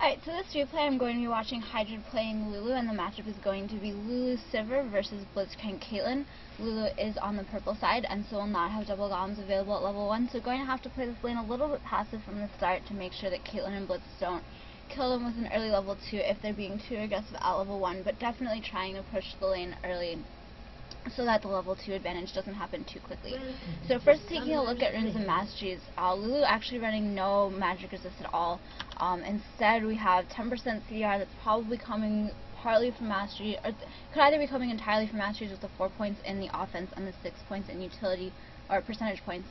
Alright, so this replay I'm going to be watching Hydrad playing Lulu, and the matchup is going to be Lulu Sivir versus Blitzcrank Caitlyn. Lulu is on the purple side, and so will not have double golems available at level 1, so going to have to play this lane a little bit passive from the start to make sure that Caitlyn and Blitz don't kill them with an early level 2 if they're being too aggressive at level 1, but definitely trying to push the lane early so that the level 2 advantage doesn't happen too quickly. So first, taking a look at runes and masteries, Lulu actually running no magic resist at all. Instead, we have 10% CDR that's probably coming partly from mastery, or could either be coming entirely from masteries with the 4 points in the offense and the 6 points in utility, or percentage points,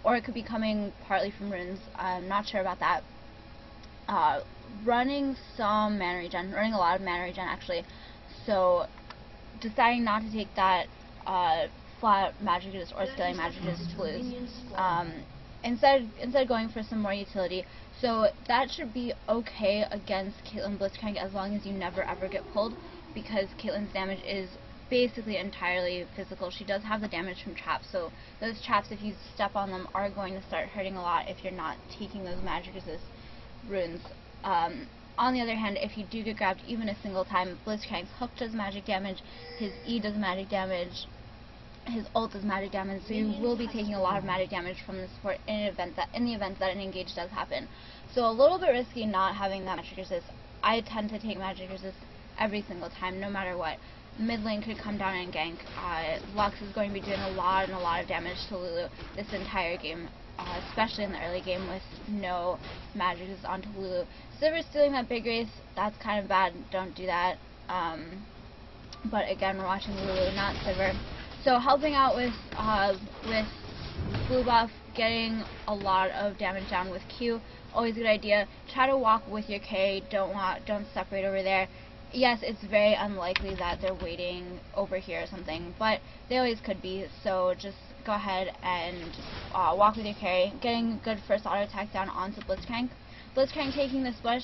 or it could be coming partly from runes. I'm not sure about that. Running some mana regen, running a lot of mana regen actually, so deciding not to take that flat magic resist or scaling magic resist to lose. Instead going for some more utility. So that should be okay against Caitlyn Blitzcrank as long as you never ever get pulled, because Caitlyn's damage is basically entirely physical. She does have the damage from traps, so those traps, if you step on them, are going to start hurting a lot if you're not taking those magic resist runes. On the other hand, if you do get grabbed even a single time, Blitzcrank's hook does magic damage, his E does magic damage, his ult does magic damage, so you will be taking a lot of magic damage from the support in the event that an engage does happen. So a little bit risky not having that magic resist. I tend to take magic resist every single time, no matter what. Mid lane could come down and gank. Lux is going to be doing a lot of damage to Lulu this entire game, especially in the early game with no magic resist onto Lulu. Sivir stealing that big race, that's kind of bad, don't do that. But again, we're watching Lulu, not Sivir. So helping out with blue buff, getting a lot of damage down with Q, always a good idea. Try to walk with your carry, don't separate over there. Yes, it's very unlikely that they're waiting over here or something, but they always could be, so just go ahead and walk with your carry, getting good first auto attack down onto Blitzcrank. Blitzcrank taking this bush,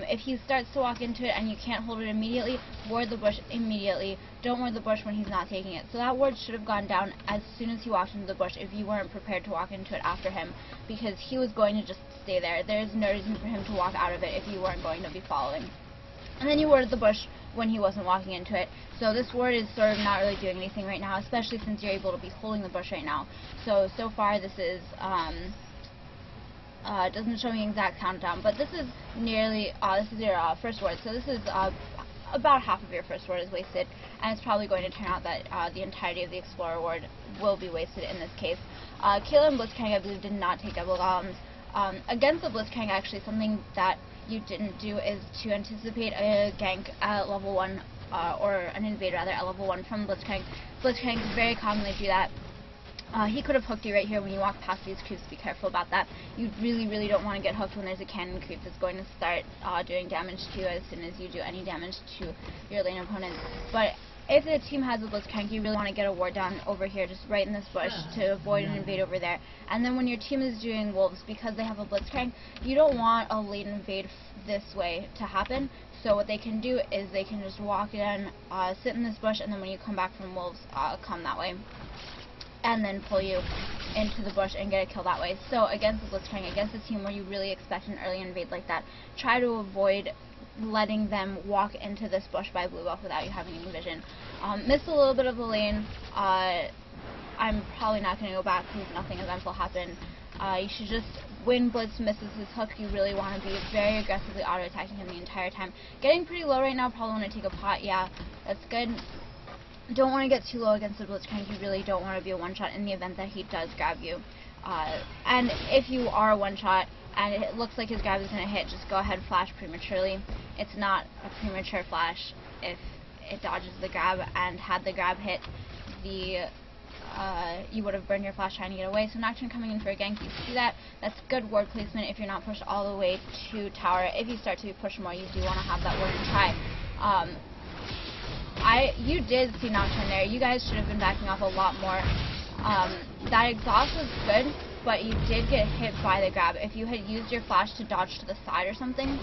if he starts to walk into it and you can't hold it immediately, ward the bush immediately. Don't ward the bush when he's not taking it. So that ward should have gone down as soon as he walked into the bush if you weren't prepared to walk into it after him, because he was going to just stay there. There's no reason for him to walk out of it if you weren't going to be following. And then you warded the bush when he wasn't walking into it. So this ward is sort of not really doing anything right now, especially since you're able to be holding the bush right now. So far this is, doesn't show me exact countdown, but this is nearly, this is your first ward, so this is about half of your first ward is wasted, and it's probably going to turn out that the entirety of the Explorer ward will be wasted in this case. Caitlyn Blitzcrank, I believe, did not take double golems. Against the Blitzcrank, actually, something that you didn't do is to anticipate a gank at level 1, or an invade rather, at level 1 from Blitzcrank. Blitzcrank very commonly do that. He could have hooked you right here when you walk past these creeps. Be careful about that. You really don't want to get hooked when there's a cannon creep that's going to start doing damage to you as soon as you do any damage to your lane opponent. But if the team has a Blitzcrank, you really want to get a ward down over here, just right in this bush, to avoid an invade over there. And then when your team is doing wolves, because they have a Blitzcrank, you don't want a late invade this way to happen. So what they can do is they can just walk in, sit in this bush, and then when you come back from wolves, come that way, and then pull you into the bush and get a kill that way. So against the Blitzcrank, against a team where you really expect an early invade like that, try to avoid letting them walk into this bush by blue buff without you having any vision. Missed a little bit of the lane. I'm probably not going to go back because nothing eventful happened. You should just, when Blitz misses his hook, you really want to be very aggressively auto-attacking him the entire time. Getting pretty low right now, probably want to take a pot, yeah, that's good. Don't want to get too low against the Blitzcrank. You really don't want to be a one-shot in the event that he does grab you. And if you are a one-shot and it looks like his grab is going to hit, just go ahead and flash prematurely. It's not a premature flash if it dodges the grab, and had the grab hit, you would have burned your flash trying to get away. So Nocturne coming in for a gank, you see that. That's good ward placement if you're not pushed all the way to tower. If you start to be pushed more, you do want to have that ward and try. You did see Nocturne there. You guys should have been backing off a lot more. That exhaust was good, but you did get hit by the grab. If you had used your flash to dodge to the side or something,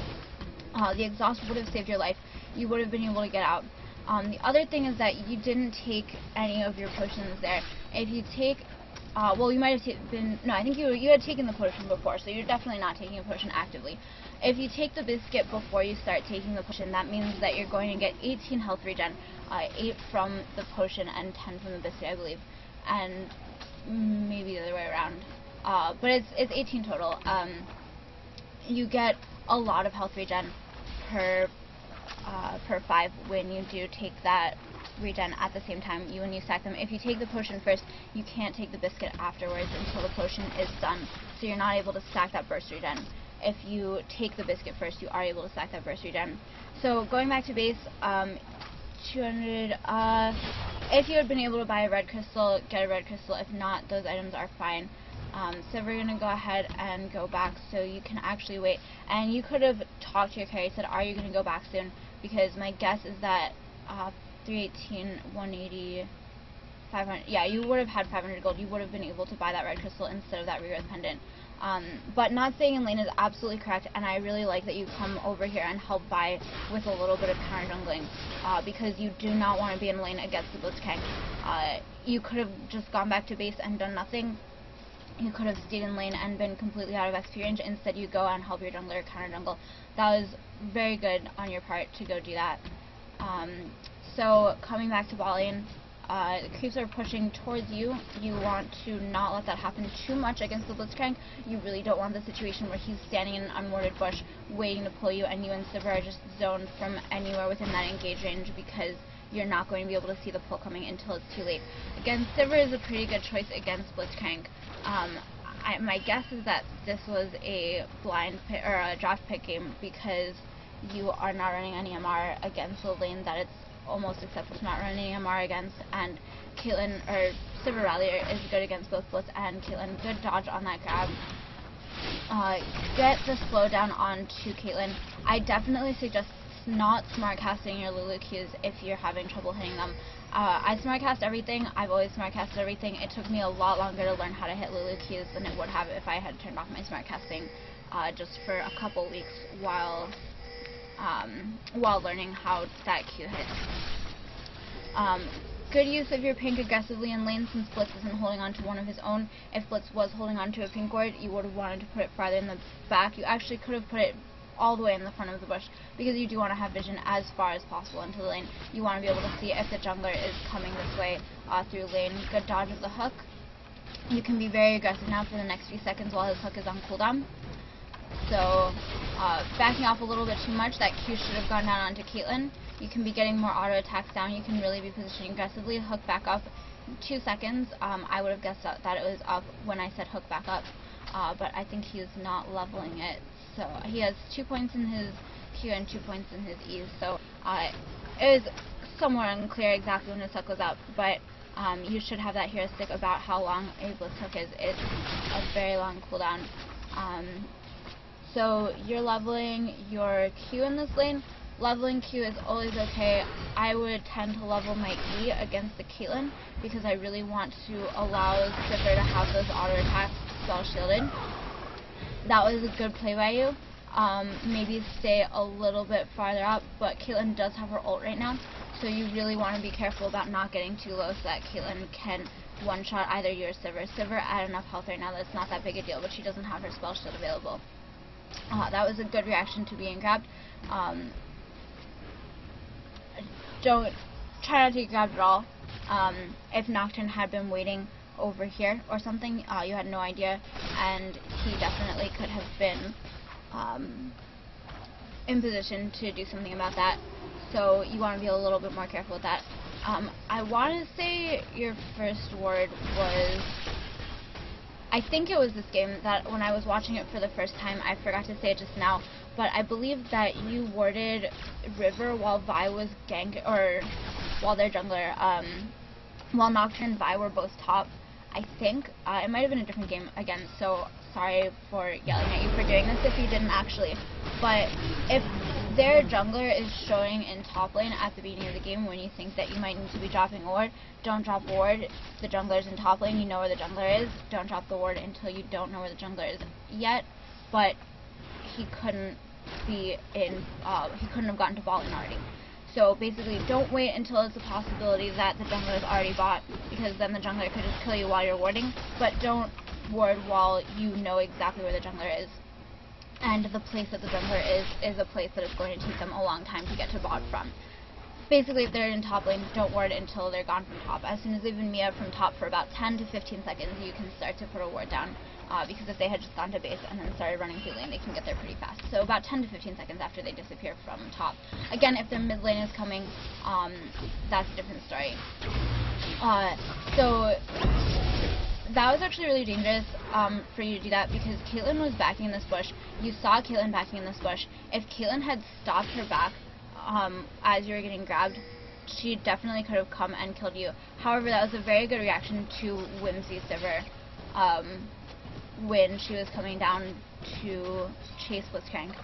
the exhaust would have saved your life. You would have been able to get out. The other thing is that you didn't take any of your potions there. If you take well, you might have been, no, I think you had taken the potion before, so you're definitely not taking a potion actively. If you take the biscuit before you start taking the potion, that means that you're going to get 18 health regen, 8 from the potion and 10 from the biscuit, I believe, and maybe the other way around. But it's 18 total. You get a lot of health regen per 5 when you do take that regen at the same time when you stack them. If you take the potion first, you can't take the biscuit afterwards until the potion is done, so you're not able to stack that burst regen. If you take the biscuit first, you are able to stack that burst regen. So going back to base, 200, if you had been able to buy a red crystal, get a red crystal. If not, those items are fine. So we're going to go ahead and go back so you can actually wait. And you could have talked to your carrier, said, are you going to go back soon? Because my guess is that 318, 180, 500, yeah, you would have had 500 gold. You would have been able to buy that red crystal instead of that regrowth pendant. But not staying in lane is absolutely correct, and I really like that you come over here and help buy with a little bit of counter jungling, because you do not want to be in lane against the Blitzcrank. You could have just gone back to base and done nothing. You could have stayed in lane and been completely out of XP range. Instead, you go and help your jungler counter jungle. That was very good on your part to go do that. So coming back to bot lane, the creeps are pushing towards you. You want to not let that happen too much against the Blitzcrank. You really don't want the situation where he's standing in an unwarded bush waiting to pull you, and you and Sivir are just zoned from anywhere within that engage range, because you're not going to be able to see the pull coming until it's too late. Again, Sivir is a pretty good choice against Blitzcrank. My guess is that this was a blind pick, or a draft pick game, because you are not running any MR against a lane that it's almost acceptable to not run any MR against, and Caitlyn, or Sivir rather, is good against both Blitz and Caitlyn. Good dodge on that grab. Get the slowdown onto Caitlyn. I definitely suggest not smart casting your Lulu Qs if you're having trouble hitting them. I smart cast everything. I've always smart casted everything. It took me a lot longer to learn how to hit Lulu Qs than it would have if I had turned off my smart casting just for a couple weeks while learning how that Q hits. Good use of your pink aggressively in lane, since Blitz isn't holding on to one of his own. If Blitz was holding on to a pink ward, you would have wanted to put it farther in the back. You actually could have put it all the way in the front of the bush, because you do want to have vision as far as possible into the lane. You want to be able to see if the jungler is coming this way through lane. Good dodge of the hook. You can be very aggressive now for the next few seconds while his hook is on cooldown. So, backing off a little bit too much, that Q should have gone down onto Caitlyn. You can be getting more auto attacks down. You can really be positioning aggressively. Hook back up 2 seconds. I would have guessed that it was up when I said hook back up, but I think he is not leveling it. So he has 2 points in his Q and 2 points in his E. So it was somewhat unclear exactly when his hook was up, but you should have that heuristic about how long a Blitz hook is. It's a very long cooldown. So you're leveling your Q in this lane. Leveling Q is always okay. I would tend to level my E against the Caitlyn, because I really want to allow Sivir to have those auto attacks spell shielded. That was a good play by you. Maybe stay a little bit farther up, but Caitlyn does have her ult right now, so you really want to be careful about not getting too low so that Caitlyn can one-shot either you or Sivir. Sivir at enough health right now that it's not that big a deal, but she doesn't have her spell shield available. That was a good reaction to being grabbed. Try not to get grabbed at all. If Nocturne had been waiting over here or something, you had no idea, and he definitely could have been in position to do something about that. So you want to be a little bit more careful with that. I want to say your first ward was, I think it was this game, that when I was watching it for the first time, I forgot to say it just now, but I believe that you warded River while Vi was or while their jungler, while Nocturne and Vi were both top, I think. It might have been a different game again, so sorry for yelling at you for doing this if you didn't actually. But if their jungler is showing in top lane at the beginning of the game when you think that you might need to be dropping a ward, don't drop a ward. The jungler's in top lane, you know where the jungler is. Don't drop the ward until you don't know where the jungler is yet. But he couldn't be in, he couldn't have gotten to bot lane already. So basically, don't wait until it's a possibility that the jungler is already bought, because then the jungler could just kill you while you're warding, but don't ward while you know exactly where the jungler is. And the place that the jungler is a place that is going to take them a long time to get to bot from. Basically, if they're in top lane, don't ward until they're gone from top. As soon as they've been Mia from top for about 10 to 15 seconds, you can start to put a ward down. Because if they had just gone to base and then started running through lane, they can get there pretty fast. So about 10 to 15 seconds after they disappear from top. Again, if their mid lane is coming, that's a different story. So that was actually really dangerous for you to do that, because Caitlyn was backing in this bush. You saw Caitlyn backing in this bush. If Caitlyn had stopped her back as you were getting grabbed, she definitely could have come and killed you. However, that was a very good reaction to Whimsy Sivir when she was coming down to chase Blitzcrank.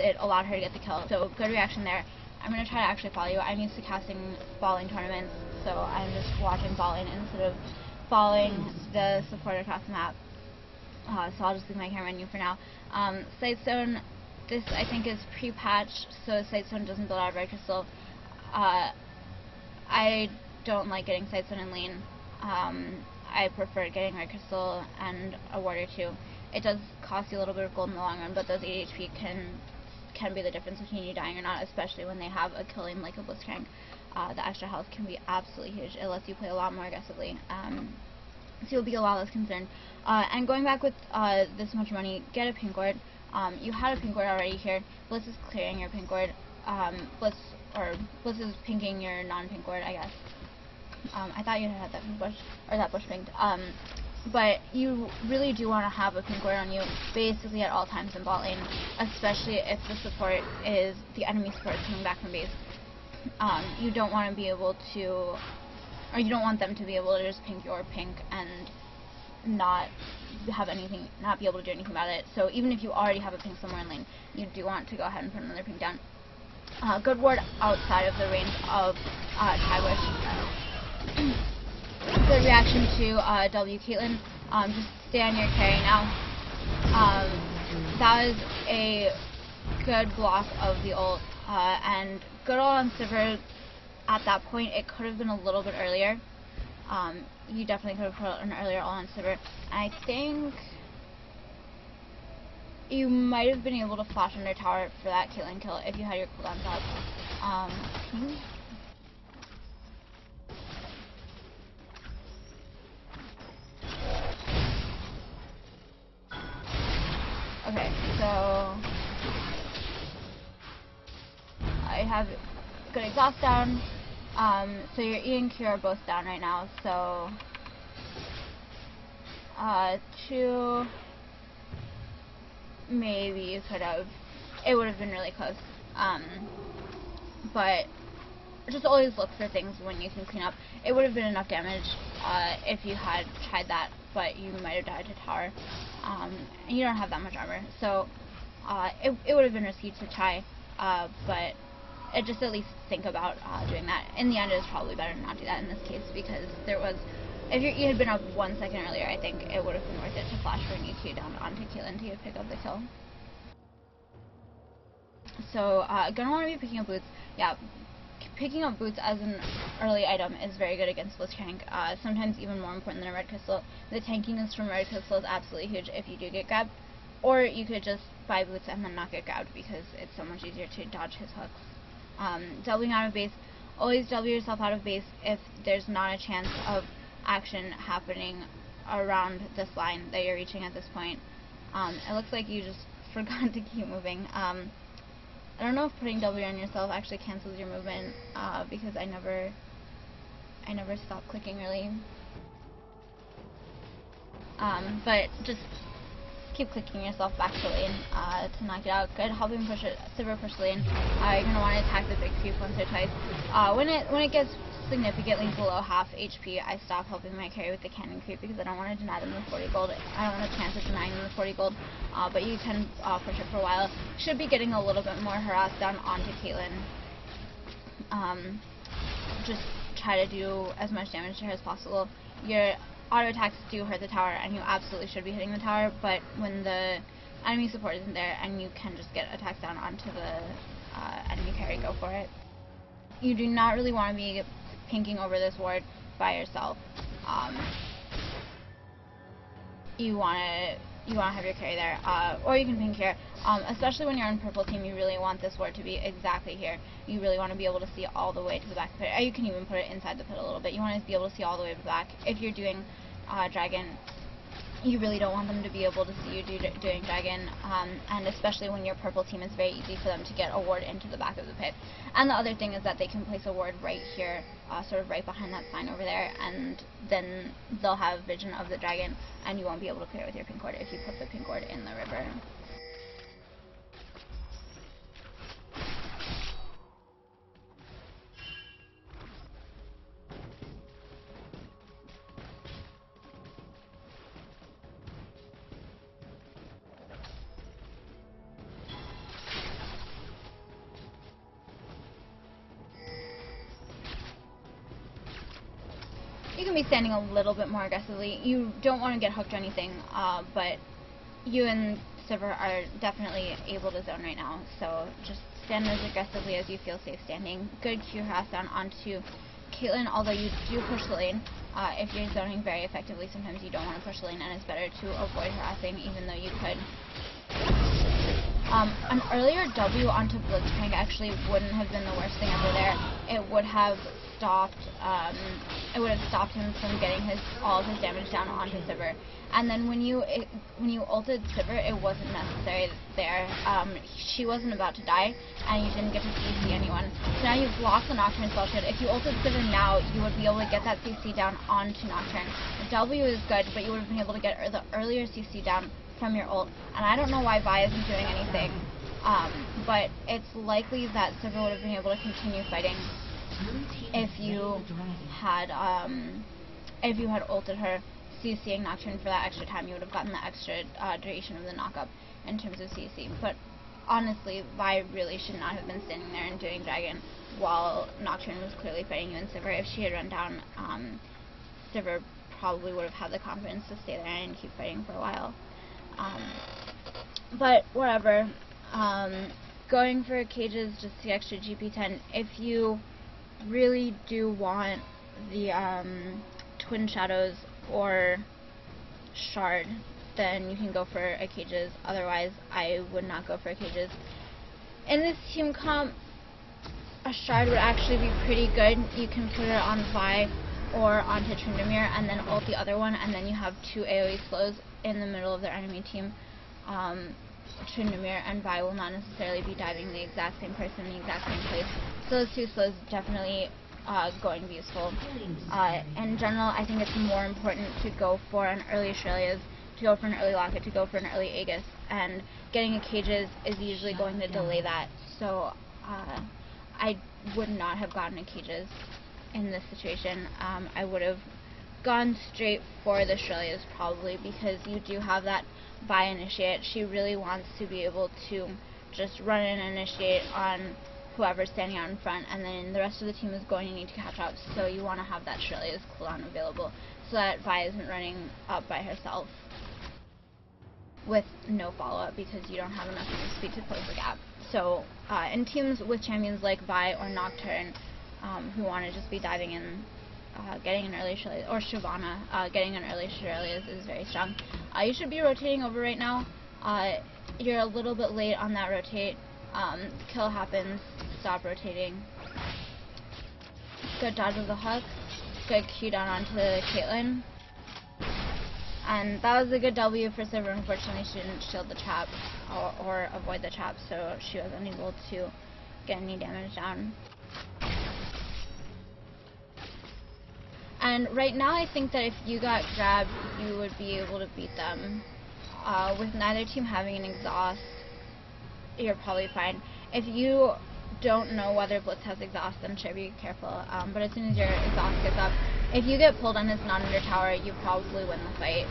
It allowed her to get the kill, so good reaction there. I'm going to try to actually follow you. I'm used to casting ball lane tournaments, so I'm just watching ball lane instead of following the support across the map. So I'll just leave my camera menu for now. Sightstone, this I think is pre-patched, so Sightstone doesn't build out of Red Crystal. I don't like getting Sightstone in lane. I prefer getting Red Crystal and a ward or two. It does cost you a little bit of gold in the long run, but those 8 HP can be the difference between you dying or not, especially when they have a kill lane like a Blitzcrank. The extra health can be absolutely huge. It lets you play a lot more aggressively. So you'll be a lot less concerned. And going back with this much money, get a pink ward. You had a pink ward already here. Blitz is clearing your pink ward. Blitz is pinking your non-pink ward, I guess. I thought you had that pink bush, or that bush pinked. But you really do want to have a pink ward on you basically at all times in bot lane, especially if the support is, the enemy support is coming back from base. You don't want to be able to, or you don't want them to be able to just pink your pink and not have anything, not be able to do anything about it. So even if you already have a pink somewhere in lane, you do want to go ahead and put another pink down. Good ward outside of the range of Tybush. Good reaction to W Caitlyn. Just stay on your carry now. That was a good block of the ult, and good ult on Sivir. At that point, it could have been a little bit earlier. You definitely could have put an earlier ult on Sivir. I think you might have been able to flash under tower for that Caitlyn kill if you had your cooldowns up. Okay, so I have good exhaust down. So your E and Q are both down right now. So 2, maybe you could have. It would have been really close. But just always look for things when you can clean up. It would have been enough damage if you had tried that, but you might have died to tower. And you don't have that much armor, so it would have been risky to try, but just at least think about doing that. In the end, it was probably better to not do that in this case, because there was, if your E had been up 1 second earlier, I think it would have been worth it to flash for an EQ down onto Caitlyn to pick up the kill. So, gonna want to be picking up boots. Yeah, picking up boots as an early item is very good against Blitzcrank, sometimes even more important than a Red Crystal. The tankiness from Red Crystal is absolutely huge if you do get grabbed, or you could just buy boots and then not get grabbed because it's so much easier to dodge his hooks. Doubling out of base, always double yourself out of base if there's not a chance of action happening around this line that you're reaching at this point. It looks like you just forgot to keep moving. I don't know if putting W on yourself actually cancels your movement, because I never stopped clicking really. But just keep clicking yourself back to lane to knock it out. Good, helping push it, Sivir push lane. You're gonna want to attack the big creep once or twice. When it gets significantly below half HP, I stop helping my carry with the cannon creep because I don't want to deny them the 40 gold. I don't want a chance of denying them the 40 gold, but you can push it for a while. Should be getting a little bit more harass down onto Caitlyn. Just try to do as much damage to her as possible. Your auto attacks do hurt the tower, and you absolutely should be hitting the tower, but when the enemy support isn't there and you can just get attacks down onto the enemy carry, go for it. you do not really want to be pinking over this ward by yourself. You want to have your carry there, or you can pink here. Especially when you're on purple team, you really want this ward to be exactly here. You really want to be able to see all the way to the back of the pit. You can even put it inside the pit a little bit. You want to be able to see all the way to the back. If you're doing dragon, you really don't want them to be able to see you doing dragon, and especially when your purple team, it's very easy for them to get a ward into the back of the pit. And the other thing is that they can place a ward right here, sort of right behind that sign over there, and then they'll have vision of the dragon, and you won't be able to clear it with your pink ward if you put the pink ward in the river. You can be standing a little bit more aggressively. You don't want to get hooked or anything, but you and Sivir are definitely able to zone right now, so just stand as aggressively as you feel safe standing. Good Q harass down onto Caitlyn, although you do push the lane. If you're zoning very effectively, sometimes you don't want to push the lane, and it's better to avoid harassing, even though you could. An earlier W onto Blitzcrank actually wouldn't have been the worst thing ever there. It would have stopped him from getting all of his damage down onto Sivir. And then when you ulted Sivir, it wasn't necessary there. She wasn't about to die, and you didn't get to CC anyone. So now you've lost the Nocturne spell shot. If you ulted Sivir now, you would be able to get that CC down onto Nocturne. The W is good, but you would have been able to get the earlier CC down from your ult. And I don't know why Vi isn't doing anything, but it's likely that Sivir would have been able to continue fighting if you had ulted her, CCing Nocturne for that extra time. You would have gotten the extra duration of the knockup in terms of CC. But honestly, Vi really should not have been standing there and doing dragon while Nocturne was clearly fighting you and Sivir. If she had run down, Sivir probably would have had the confidence to stay there and keep fighting for a while. But whatever. Going for cages, just the extra GP10. If you really do want the Twin Shadows or Shard, then you can go for a cages. Otherwise, I would not go for cages. In this team comp, a Shard would actually be pretty good. You can put it on Vi or onto Tryndamere and then ult the other one, and then you have two AoE slows in the middle of their enemy team. Tryndamere and Vi will not necessarily be diving the exact same person in the exact same place. So those two slows definitely going to be useful. In general, I think it's more important to go for an early Aurelius, to go for an early Locket, to go for an early Aegis, and getting a cages is usually going to delay that. So I would not have gotten a cages in this situation. I would have gone straight for the Aurelius probably, because you do have that Vi initiate. She really wants to be able to just run in and initiate on whoever's standing out in front, and then the rest of the team is going to need to catch up, so you want to have that Aurelius cooldown available so that Vi isn't running up by herself with no follow-up because you don't have enough speed to close the gap. So in teams with champions like Vi or Nocturne, who want to just be diving in, getting an early Aurelius, or Shyvana, getting an early Aurelius is very strong. You should be rotating over right now. You're a little bit late on that rotate. Kill happens, stop rotating. Good dodge of the hook. Good Q down onto Caitlyn. And that was a good W for Sivir. Unfortunately, she didn't shield the trap or avoid the trap, so she was unable to get any damage down. And right now, I think that if you got grabbed, you would be able to beat them. With neither team having an exhaust, you're probably fine. If you don't know whether Blitz has exhaust, then sure, be careful. But as soon as your exhaust gets up, if you get pulled and it's not under tower, you probably win the fight.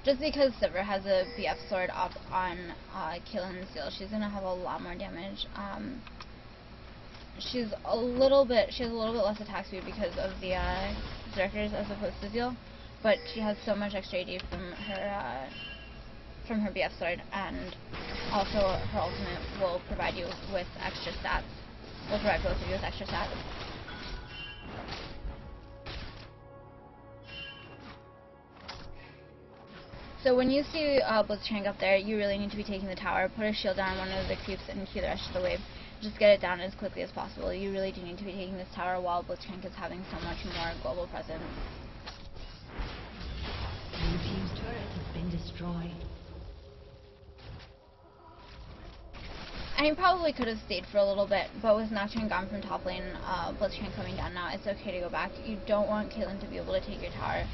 Just because Sivir has a BF sword up on Caitlyn's seal, she's gonna have a lot more damage. She has a little bit less attack speed because of the Berserkers as opposed to Zeal, but she has so much extra AD from her from her BF sword, and also her ultimate will provide you with extra stats. Will provide both of you with extra stats. So when you see Blitzcrank up there, you really need to be taking the tower, put a shield down on one of the creeps, and queue the rest of the wave. Just get it down as quickly as possible. You really do need to be taking this tower while Blitzcrank is having so much more global presence. Blue team's turret has been destroyed. And you probably could have stayed for a little bit, but with Nocturne gone from top lane, Blitzcrank coming down now, it's okay to go back. You don't want Caitlyn to be able to take your tower.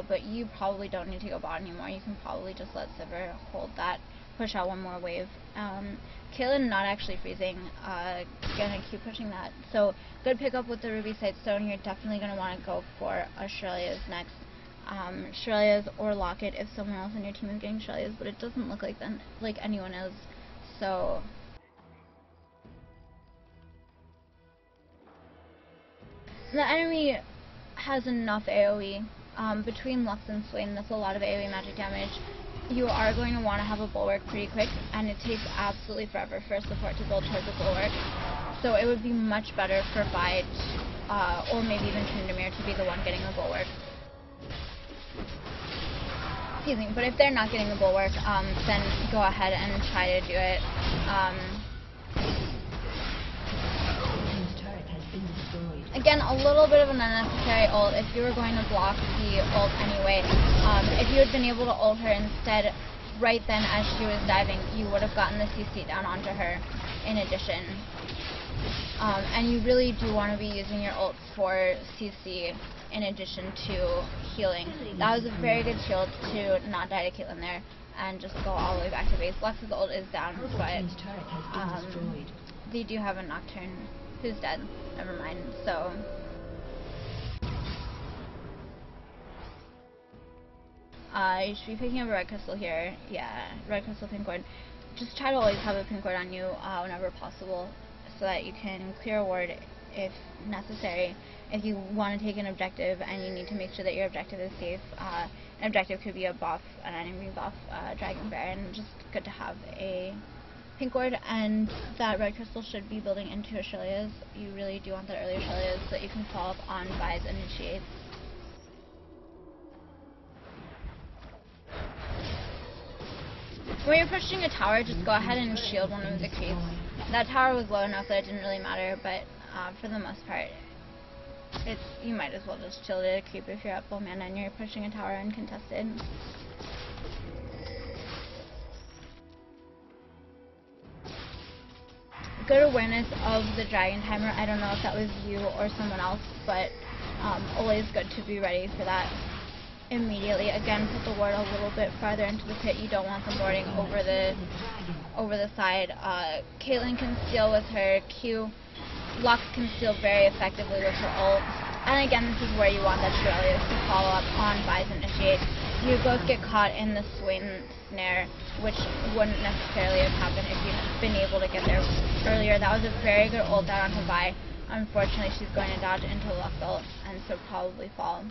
But you probably don't need to go bot anymore. You can probably just let Sivir hold that, push out one more wave. Caitlyn not actually freezing, gonna keep pushing that. So good pickup with the Ruby Sightstone. You're definitely gonna want to go for Australia's next. Australia's or Locket if someone else on your team is getting Australia's, but it doesn't look like anyone is. So the enemy has enough AoE. Between Lux and Swain, that's a lot of AoE magic damage. You are going to want to have a bulwark pretty quick, and it takes absolutely forever for a support to build towards a bulwark. So it would be much better for Vide, or maybe even Tryndamere to be the one getting the bulwark. Excuse me, but if they're not getting the bulwark, then go ahead and try to do it. Again, a little bit of an unnecessary ult. If you were going to block the ult anyway, if you had been able to ult her instead right then as she was diving, you would have gotten the CC down onto her in addition. And you really do want to be using your ults for CC in addition to healing. That was a very good shield to not die to Caitlyn there and just go all the way back to base. Lux's ult is down, but they do have a Nocturne who's dead. Never mind. So you should be picking up a red crystal here. Yeah, red crystal pink ward. Just try to always have a pink ward on you whenever possible, so that you can clear a ward if necessary. If you want to take an objective and you need to make sure that your objective is safe, an objective could be a buff, an enemy buff, Dragon Baron. Just good to have a pink ward, and that red crystal should be building into Australia's. You really do want that early Australia's so that you can follow up on Vi's initiates. When you're pushing a tower, just go ahead and shield one of the creeps. That tower was low enough that it didn't really matter, but for the most part, you might as well just shield a creep if you're at full mana and you're pushing a tower uncontested. Good awareness of the dragon timer. I don't know if that was you or someone else, but always good to be ready for that immediately. Again, put the ward a little bit farther into the pit. You don't want them warding over the side. Caitlyn can steal with her Q. Lux can steal very effectively with her ult. And again, this is where you want that Australia to follow up on Vi's initiate. You both get caught in the Swain snare, which wouldn't necessarily have happened if you'd been able to get there earlier. That was a very good ult out onto Vi. Unfortunately, she's going to dodge into Lux ult, and so probably fall.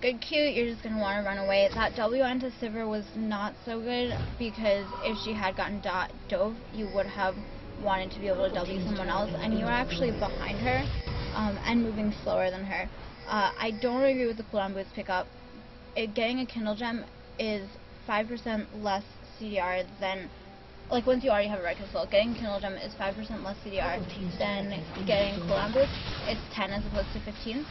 Good Q, you're just going to want to run away. That W onto Sivir was not so good, because if she had gotten dove, you would have wanted to be able to W someone else, and you were actually behind her and moving slower than her. I don't agree with the cooldown boots pickup. Getting a Kindle Gem is 5% less CDR than, like, once you already have a red crystal, getting Kindle Gem is 5% less CDR than getting cooldown boots. It's 10 as opposed to 15,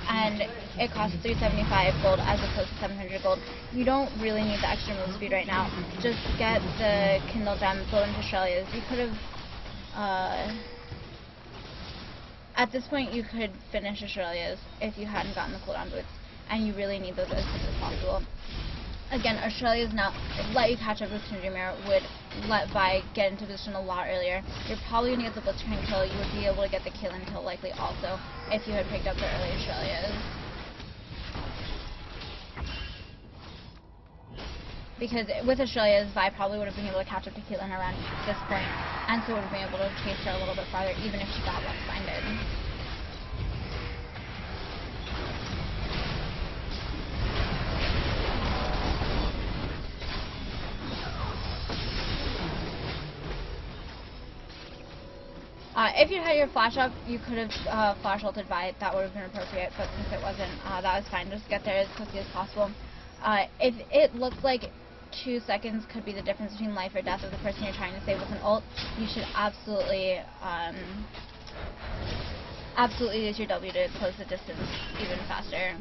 and it costs 375 gold as opposed to 700 gold. You don't really need the extra move speed right now. Just get the Kindle Gem, go into Australia's. You could have, at this point, you could finish Australia's if you hadn't gotten the cooldown boots, and you really need those as quick as possible. Again, Australia's now let you catch up with Tryndamere, would let Vi get into position a lot earlier. You're probably going to get the Blitzcrank kill. You would be able to get the Caitlyn kill likely also if you had picked up the early Australia's. because with Australia's, Vi probably would have been able to catch up to Caitlyn around this point, and so would have been able to chase her a little bit farther, even if she got left-binded. If you had your flash up, you could have flash ulted Vi. That would have been appropriate, but since it wasn't, that was fine. Just get there as quickly as possible. If it looked like 2 seconds could be the difference between life or death of the person you're trying to save with an ult, you should absolutely use your W to close the distance even faster.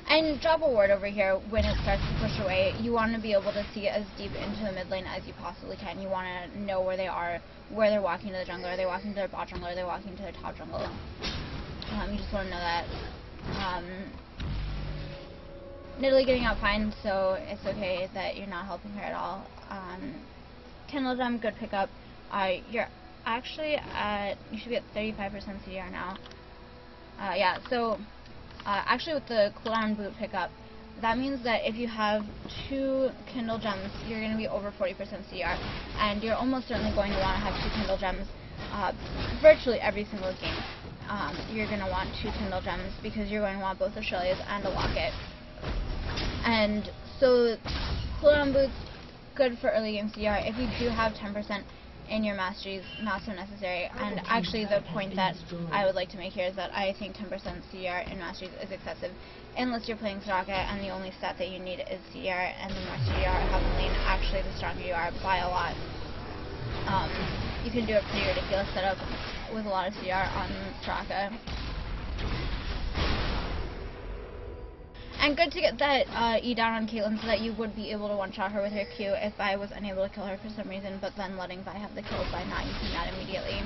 And drop a ward over here when it starts to push away. You want to be able to see as deep into the mid lane as you possibly can. You want to know where they are, where they're walking to the jungle. Are they walking to their bot jungle? Are they walking to their top jungle? You just want to know that. Nidalee getting out fine, so it's okay that you're not helping her at all. Kindle Gem, good pickup. You're actually at, you should be at 35% CDR now. Yeah, so actually with the cooldown boot pickup, that means that if you have 2 Kindle Gems, you're going to be over 40% CR, and you're almost certainly going to want to have 2 Kindle Gems virtually every single game. You're going to want 2 Kindle Gems because you're going to want both Australia's and a Locket. And so cooldown boots, good for early game CR. If you do have 10% in your masteries, not so necessary. And actually the point that I would like to make here is that I think 10% CR in masteries is excessive unless you're playing Soraka and the only stat that you need is CR, and the more CR you have in lane, actually the stronger you are by a lot. You can do a pretty ridiculous setup with a lot of CR on Soraka. And good to get that E down on Caitlyn so that you would be able to one-shot her with her Q if Vi was unable to kill her for some reason, but then letting Vi have the kill by not using that immediately.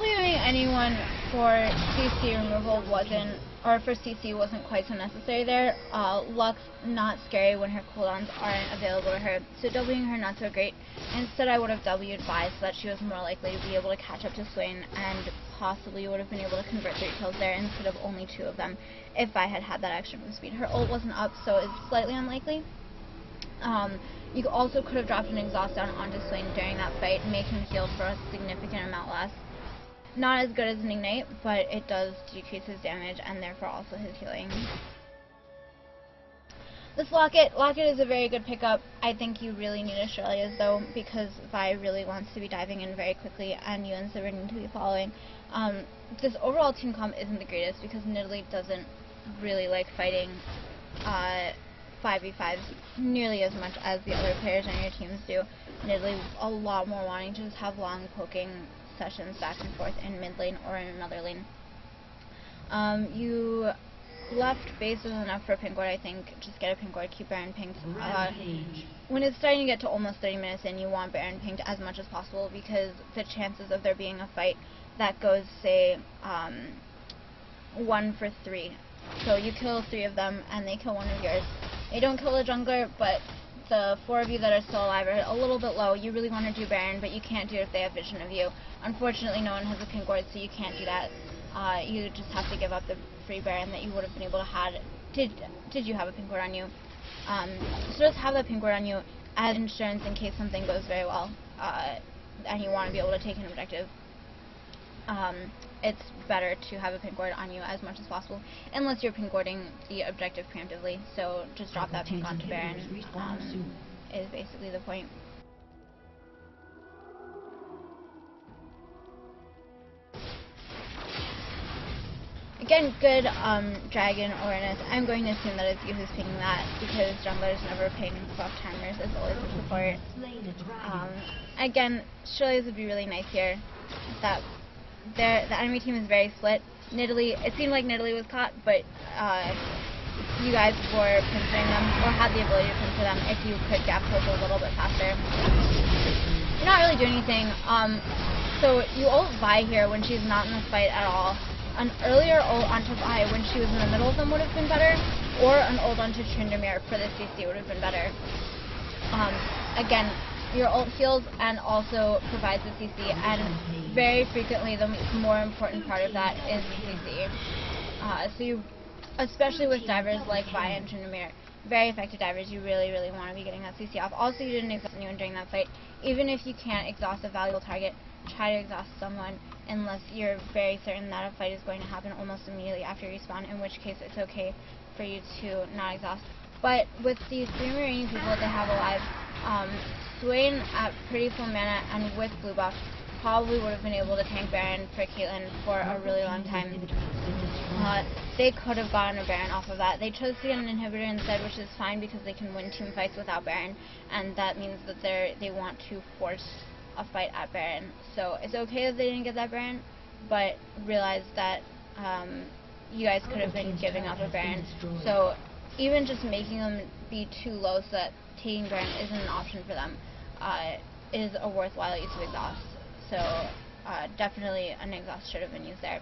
Wing anyone for CC removal wasn't, or for CC wasn't quite so necessary there. Lux, not scary when her cooldowns aren't available to her, so Wing her not so great. Instead I would have W'd Vi so that she was more likely to be able to catch up to Swain, and possibly would have been able to convert 3 kills there instead of only 2 of them if I had had that extra move speed. Her ult wasn't up, so it's slightly unlikely. You also could have dropped an exhaust down onto Swain during that fight, make him heal for a significant amount less. Not as good as an Ignite, but it does decrease his damage and therefore also his healing. This Locket is a very good pickup. I think you really need Australia's though, because Vi really wants to be diving in very quickly and you and Sivir need to be following. This overall team comp isn't the greatest because Nidalee doesn't really like fighting 5v5s nearly as much as the other players on your teams do. Nidalee a lot more wanting to just have long poking sessions back and forth in mid lane or in another lane. You left base was enough for a pink ward, I think. Just get a pink ward, keep Baron pinked. When it's starting to get to almost 30 minutes in, you want Baron pinked as much as possible because the chances of there being a fight that goes, say, 1 for 3. So you kill 3 of them and they kill 1 of yours. They don't kill the jungler, but the 4 of you that are still alive are a little bit low. You really want to do Baron, but you can't do it if they have vision of you. Unfortunately, no one has a pink ward, so you can't do that. You just have to give up the free Baron that you would have been able to have. Did you have a pink ward on you? So just have that pink ward on you as insurance in case something goes very well, and you want to be able to take an objective. It's better to have a pink ward on you as much as possible, unless you're pink warding the objective preemptively. So just drop that pink onto Baron, is basically the point. Again, good dragon awareness. I'm going to assume that it's you who's pinging that because junglers never ping buff timers. It's always a support. Again, Australia's would be really nice here. That the enemy team is very split. Nidalee, it seemed like Nidalee was caught, but you guys were pinching them, or had the ability to pinch them if you could gap close a little bit faster. You're not really doing anything. So you ult Vi here when she's not in the fight at all. An earlier ult onto Vi when she was in the middle of them would have been better, or an ult onto Tryndamere for the CC would have been better. Again, your ult heals and also provides the CC, and very frequently the more important part of that is the CC. So you, especially with divers like Vi and Tryndamere, very effective divers, you really, really want to be getting that CC off. Also, you didn't exhaust anyone during that fight. Even if you can't exhaust a valuable target, try to exhaust someone unless you're very certain that a fight is going to happen almost immediately after you respawn, in which case it's okay for you to not exhaust. But with these 3 remaining people that they have alive, Swain at pretty full mana and with blue buff probably would have been able to tank Baron for Caitlyn for a really long time. They could have gotten a Baron off of that. They chose to get an inhibitor instead, which is fine because they can win team fights without Baron, and that means that they want to force a fight at Baron. So it's okay that they didn't get that Baron, but realize that you guys could have been giving up a Baron. So even just making them be too low so that taking Baron isn't an option for them is a worthwhile use of exhaust. So definitely an exhaust should have been used there.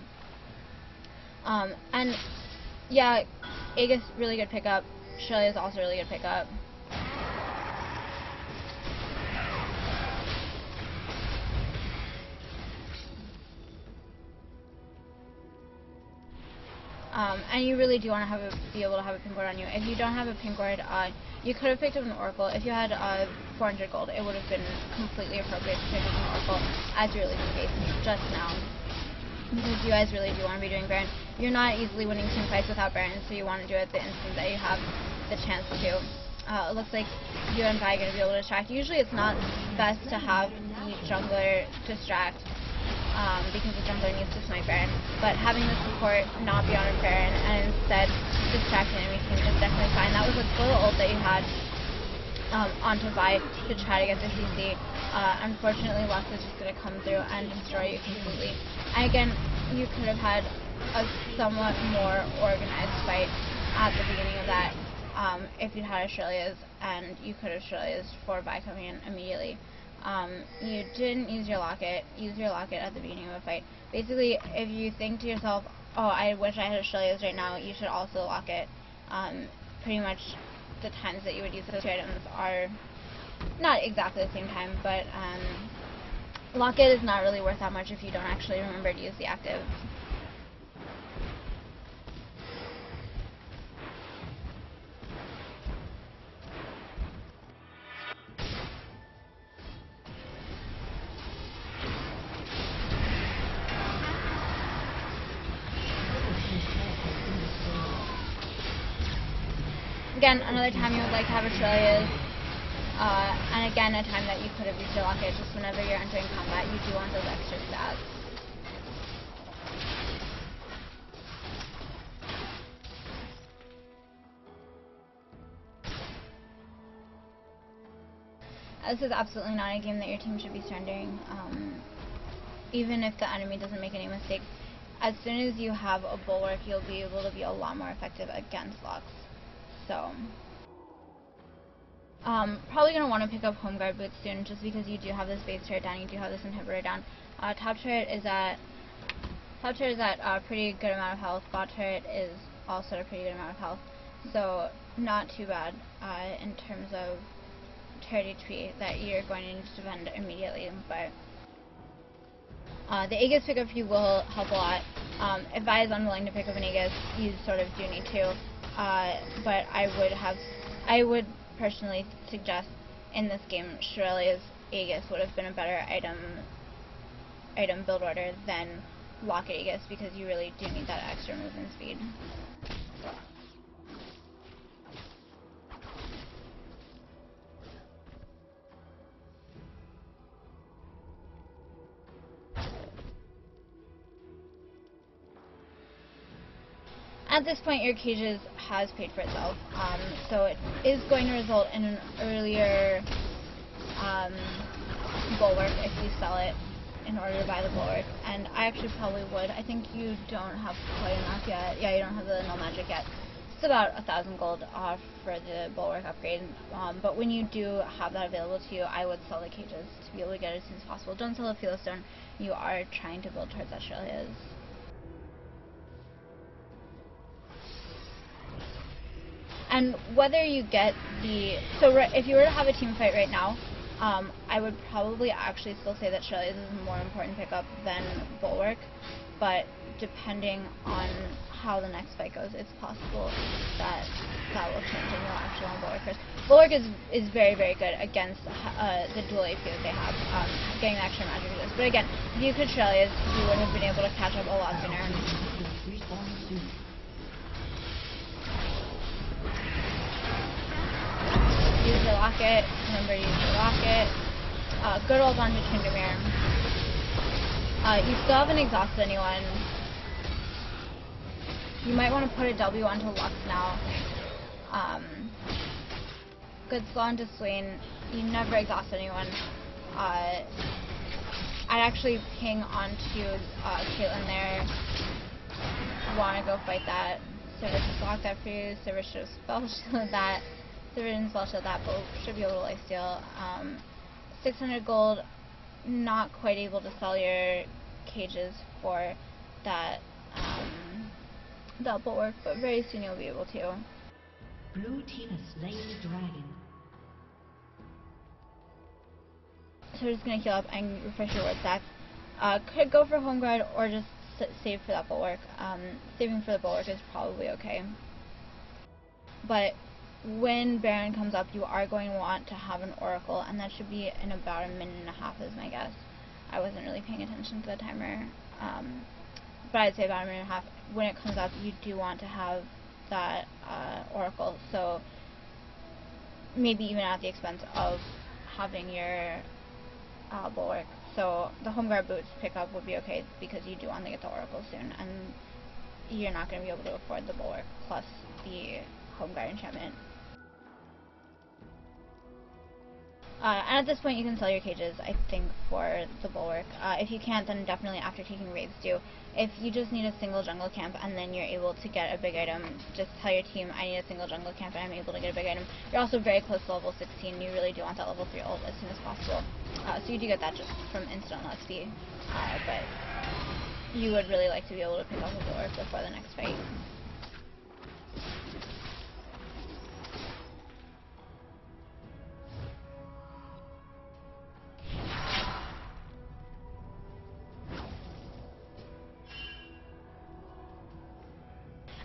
And yeah, Aegis really good pickup. Shirley is also really good pickup. And you really do want to be able to have a pink ward on you. If you don't have a pink ward, you could have picked up an Oracle. If you had 400 gold, it would have been completely appropriate to pick up an Oracle, as you're really the case just now. Because you guys really do want to be doing Baron. You're not easily winning team fights without Baron, so you want to do it the instant that you have the chance to. It looks like you and Vi are going to be able to distract. Usually it's not best to have the jungler distract, because the jungler needs to snipe Baron, but having the support not be on a Baron and instead distract the enemy team is definitely fine. That was a little ult that you had onto Vi to try to get the CC. Unfortunately, Lux is just going to come through and destroy you completely. And again, you could have had a somewhat more organized fight at the beginning of that if you had Australia's, and you could have Australia's for Vi coming in immediately. You didn't use your locket. Use your locket at the beginning of a fight. Basically, if you think to yourself, oh, I wish I had Australia's right now, you should also lock it. Pretty much the times that you would use those two items are not exactly the same time, but locket is not really worth that much if you don't actually remember to use the active. Again, another time you would like to have Australia's, and again, a time that you could have used your locket. Just whenever you're entering combat, you do want those extra stats. This is absolutely not a game that your team should be surrendering. Even if the enemy doesn't make any mistakes, as soon as you have a bulwark, you'll be able to be a lot more effective against Lux. So, probably going to want to pick up Home Guard Boots soon, just because you do have this base turret down, you do have this inhibitor down. Top turret is at a pretty good amount of health. Bot turret is also at a pretty good amount of health. So, not too bad in terms of turret HP that you're going to need to defend immediately. But the Aegis pickup for you will help a lot. If Vi is unwilling to pick up an Aegis, you sort of do need to. But I would personally suggest in this game Shirley's Aegis would have been a better item build order than Locket Aegis, because you really do need that extra movement speed. At this point, your cages has paid for itself, so it is going to result in an earlier bulwark if you sell it in order to buy the bulwark, and I actually probably would. I think you don't have quite enough yet. Yeah, you don't have the null magic yet. It's about 1,000 gold for the bulwark upgrade, but when you do have that available to you, I would sell the cages to be able to get it as soon as possible. Don't sell a Philistone. You are trying to build towards Australia's. And whether you get if you were to have a team fight right now, I would probably actually still say that Shirley's is a more important pickup than Bulwark, but depending on how the next fight goes, it's possible that will change and you'll actually want Bulwark first. Bulwark is very, very good against the dual AP that they have, getting the extra magic resist. But again, if you could Shirley's, you would have been able to catch up a lot sooner. Use your locket. Remember to use your locket. Good old on between Demir. You still haven't exhausted anyone. You might want to put a W onto Lux now. Good slow onto Swain. You never exhaust anyone. I'd actually ping onto Caitlyn there. Want to go fight that. Sivir just blocked that for you. Sivir should have spell shielded that. Sivir didn't spell shield that, but should be able to life steal. 600 gold. Not quite able to sell your cages for that Bulwark, but very soon you'll be able to. Blue team has slain the dragon. So we're just gonna heal up and refresh your word stack. Could go for home guard or just save for that Bulwark. Saving for the Bulwark is probably okay. But when Baron comes up, you are going to want to have an Oracle, and that should be in about a minute and a half is my guess. I wasn't really paying attention to the timer, but I'd say about a minute and a half. When it comes up, you do want to have that Oracle, so maybe even at the expense of having your Bulwark. So the home guard boots pickup would be okay because you do want to get the Oracle soon, and you're not going to be able to afford the Bulwark plus the home guard enchantment. And at this point you can sell your cages, I think, for the Bulwark. If you can't, then definitely after taking raids do. If you just need a single jungle camp and then you're able to get a big item, just tell your team, I need a single jungle camp and I'm able to get a big item. You're also very close to level 16, you really do want that level 3 ult as soon as possible. So you do get that just from instant XP, but you would really like to be able to pick up a Bulwark before the next fight.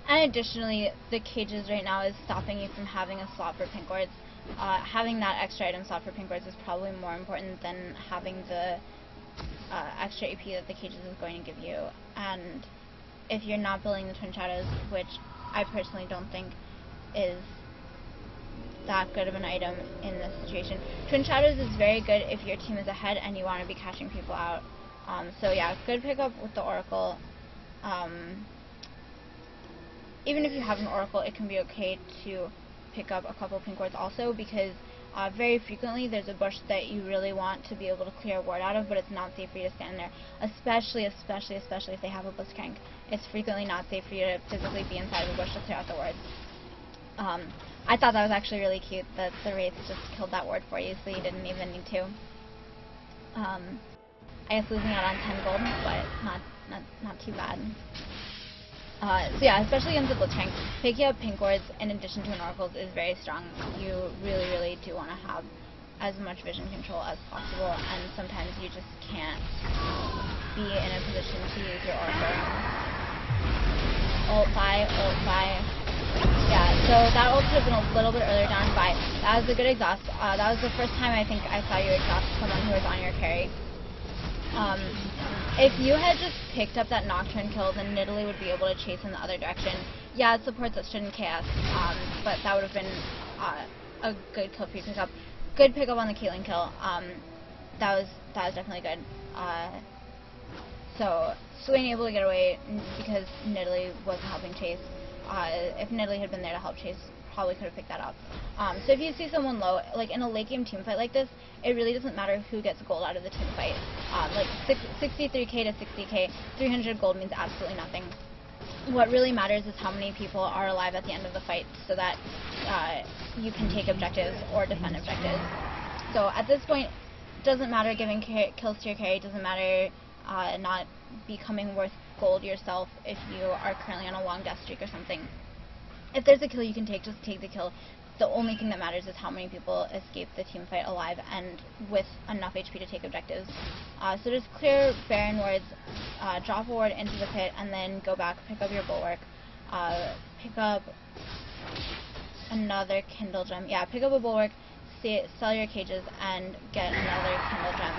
And additionally, the cages right now is stopping you from having a slot for pink wards. Having that extra item slot for pink wards is probably more important than having the extra AP that the cages is going to give you. And if you're not building the Twin Shadows, which I personally don't think is that good of an item in this situation. Twin Shadows is very good if your team is ahead and you want to be catching people out. So yeah, good pickup with the Oracle. Even if you have an Oracle, it can be okay to pick up a couple pink wards also, because very frequently there's a bush that you really want to be able to clear a ward out of, but it's not safe for you to stand there, especially if they have a Blitzcrank. It's frequently not safe for you to physically be inside of the bush to clear out the wards. I thought that was actually really cute that the Wraiths just killed that ward for you, so you didn't even need to. I guess losing out on 10 gold, but not too bad. So yeah, especially against the Blitzcrank, picking up pink wards in addition to an Oracle is very strong. You really do want to have as much vision control as possible, and sometimes you just can't be in a position to use your Oracle. Ult buy. Yeah, so that ult could have been a little bit earlier down by. That was a good exhaust. That was the first time I think I saw you exhaust someone who was on your carry. If you had just picked up that Nocturne kill, then Nidalee would be able to chase in the other direction. Yeah, it supports that shouldn't KS, but that would have been a good kill for you to pick up. Good pickup on the Caitlyn kill. That was definitely good. So Swain able to get away because Nidalee wasn't helping chase. If Nidalee had been there to help chase, probably could have picked that up. So if you see someone low, like in a late game team fight like this, it really doesn't matter who gets gold out of the team fight. Like 63k to 60k, 300 gold means absolutely nothing. What really matters is how many people are alive at the end of the fight, so that you can take objectives or defend objectives. So at this point, it doesn't matter giving kills to your carry, it doesn't matter not becoming worth gold yourself if you are currently on a long death streak or something. If there's a kill you can take, just take the kill. The only thing that matters is how many people escape the team fight alive and with enough HP to take objectives. So just clear Baron wards, drop a ward into the pit, and then go back, pick up your bulwark, pick up another Kindle gem. Yeah, pick up a bulwark, sell your cages, and get another Kindle gem.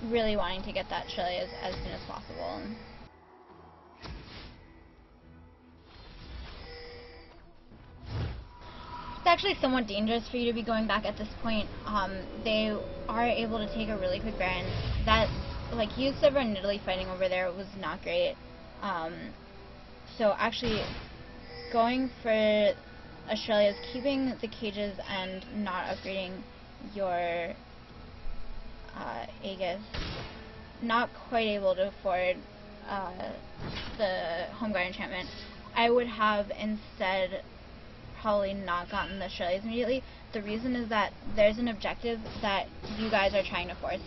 Really wanting to get that Shirley as soon as possible. It's actually somewhat dangerous for you to be going back at this point. They are able to take a really quick Baron. That, like, you Sivir and Nidalee fighting over there was not great. So actually, going for Australia is keeping the cages and not upgrading your Aegis. Not quite able to afford the Homeguard enchantment. I would have instead probably not gotten the Shirley's immediately. The reason is that there's an objective that you guys are trying to force.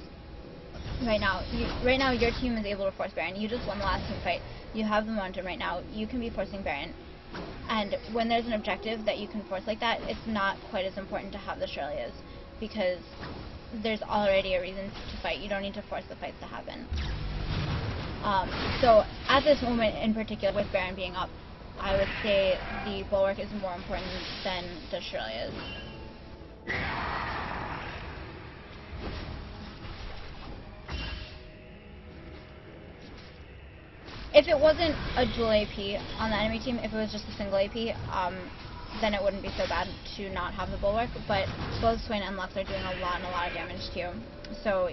Right now, your team is able to force Baron. You just won the last team fight. You have the momentum right now. You can be forcing Baron. And when there's an objective that you can force like that, it's not quite as important to have the Shirley's, because there's already a reason to fight. You don't need to force the fights to happen. So at this moment in particular, with Baron being up, I would say the bulwark is more important than the Shirley's. If it wasn't a dual AP on the enemy team, if it was just a single AP, then it wouldn't be so bad to not have the bulwark, but both Swain and Lux are doing a lot of damage to you, so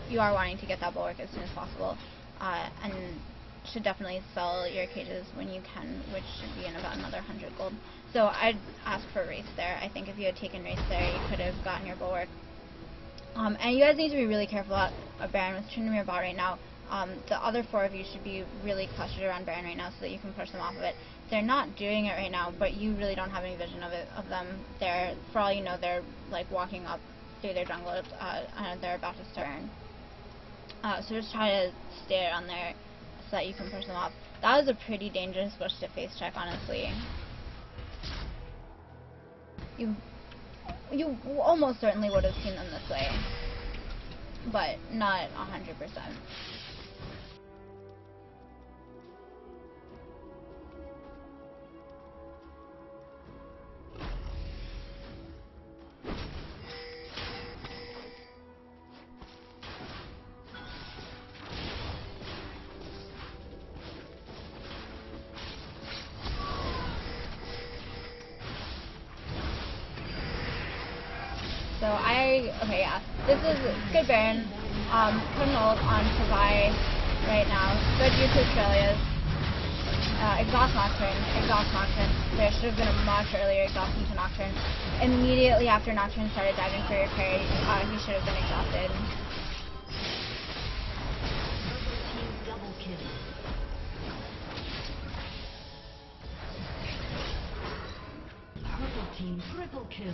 you are wanting to get that bulwark as soon as possible, and should definitely sell your cages when you can, which should be in about another 100 gold. So I'd ask for Wraith there. I think if you had taken Wraith there, you could have gotten your bulwark. And you guys need to be really careful about Baron with Tryndamere bot right now. The other 4 of you should be really clustered around Baron right now so that you can push them off of it. They're not doing it right now, but you really don't have any vision of them. They're, for all you know, they're like walking up through their jungle, and they're about to start. So just try to stay around there so that you can push them off. That was a pretty dangerous bush to face check, honestly. You almost certainly would have seen them this way, but not 100%. So okay, yeah, this is good Baron. Put an ult on Tavai right now. Good use of Australia's. Exhaust Nocturne. There should have been a much earlier exhaust into Nocturne. Immediately after Nocturne started diving for your carry, he should have been exhausted. Double kill. Purple team triple kill.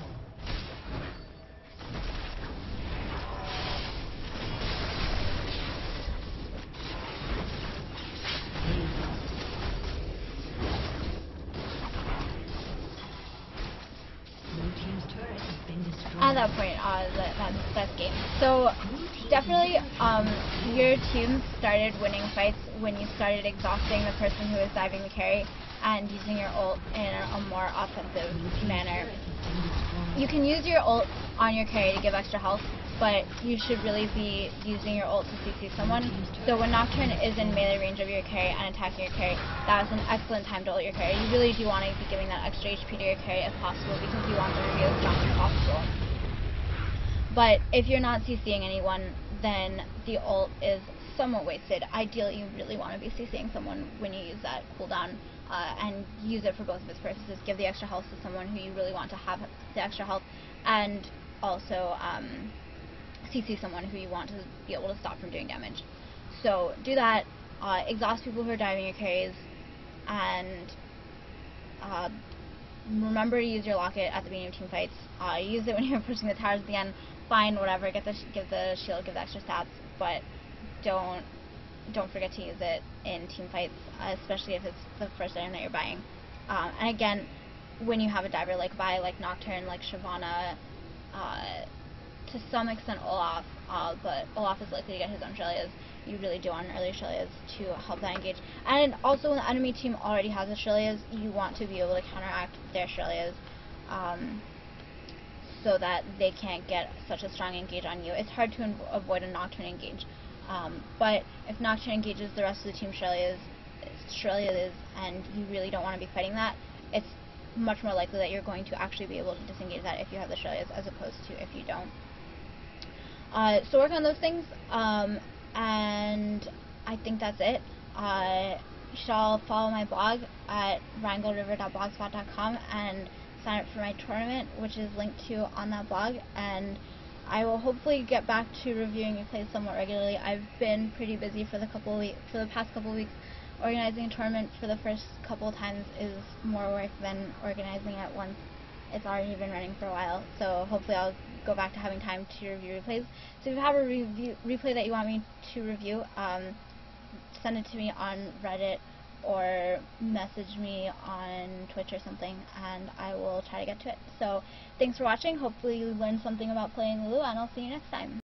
At that point, that's game. So definitely, your team started winning fights when you started exhausting the person who was diving the carry and using your ult in a more offensive manner. You can use your ult on your carry to give extra health, but you should really be using your ult to CC someone. So when Nocturne is in melee range of your carry and attacking your carry, that is an excellent time to ult your carry. You really do want to be giving that extra HP to your carry if possible, because you want them to be as strong as possible. But if you're not CCing anyone, then the ult is somewhat wasted. Ideally, you really want to be CCing someone when you use that cooldown, and use it for both of its purposes. Give the extra health to someone who you really want to have the extra health, and also CC someone who you want to be able to stop from doing damage. So do that, exhaust people who are diving your carries, and remember to use your locket at the beginning of team fights. Use it when you're pushing the towers at the end. Fine, whatever, give the shield, give the extra stats, but don't don't forget to use it in team fights, especially if it's the first item that you're buying. And again, when you have a diver like Vi, like Nocturne, like Shyvana, to some extent Olaf, but Olaf is likely to get his own Shelias. You really do want an early Shelias to help that engage. And also when the enemy team already has the Shelias, you want to be able to counteract their Shelias, so that they can't get such a strong engage on you. It's hard to avoid a Nocturne engage, but if Nocturne engages the rest of the team Shelias, and you really don't want to be fighting that, it's much more likely that you're going to actually be able to disengage that if you have the Shelias as opposed to if you don't. So work on those things, and I think that's it. You should all follow my blog at rhinegoldriver.blogspot.com and sign up for my tournament, which is linked to on that blog, and I will hopefully get back to reviewing replays somewhat regularly. I've been pretty busy for the past couple weeks. Organizing a tournament for the first couple times is more work than organizing it once it's already been running for a while, so hopefully I'll go back to having time to review replays. So if you have a replay that you want me to review, send it to me on Reddit or message me on Twitch or something, and I will try to get to it. So thanks for watching. Hopefully you learned something about playing Lulu, and I'll see you next time.